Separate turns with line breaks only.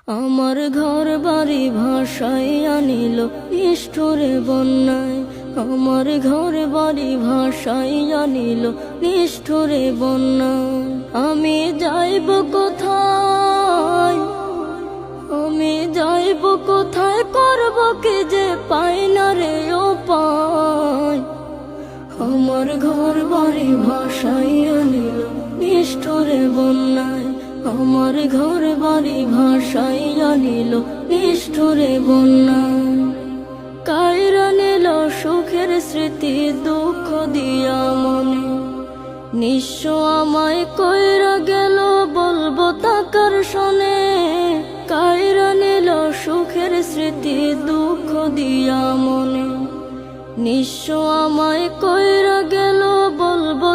আমার ঘর বাড়ি ভাসাইয়া নিল নিষ্ঠুরে বন্যায়। আমার ঘর বাড়ি ভাসাইয়া নিল নিষ্ঠুরে বন্যায়। আমি যাইব কোথায়, আমি যাইব কোথায়, করব কি যে পাই না রে উপায়। আমার ঘর বাড়ি ভাসাইয়া নিল নিষ্ঠুরে বন্যায়। আমার ঘর বাড়ি ভাসাইয়া নিল নিষ্ঠুরে বন্যায়। কাইরা নিল সুখের স্মৃতি দুঃখ দিয়া মনে, নিঃস্ব আমায় কইরা গেল বলবো তাকার শোনে। কাইরা নিল সুখের স্মৃতি দুঃখ দিয়া মনে, নিঃস্ব আমায় কইরা গেল বলবো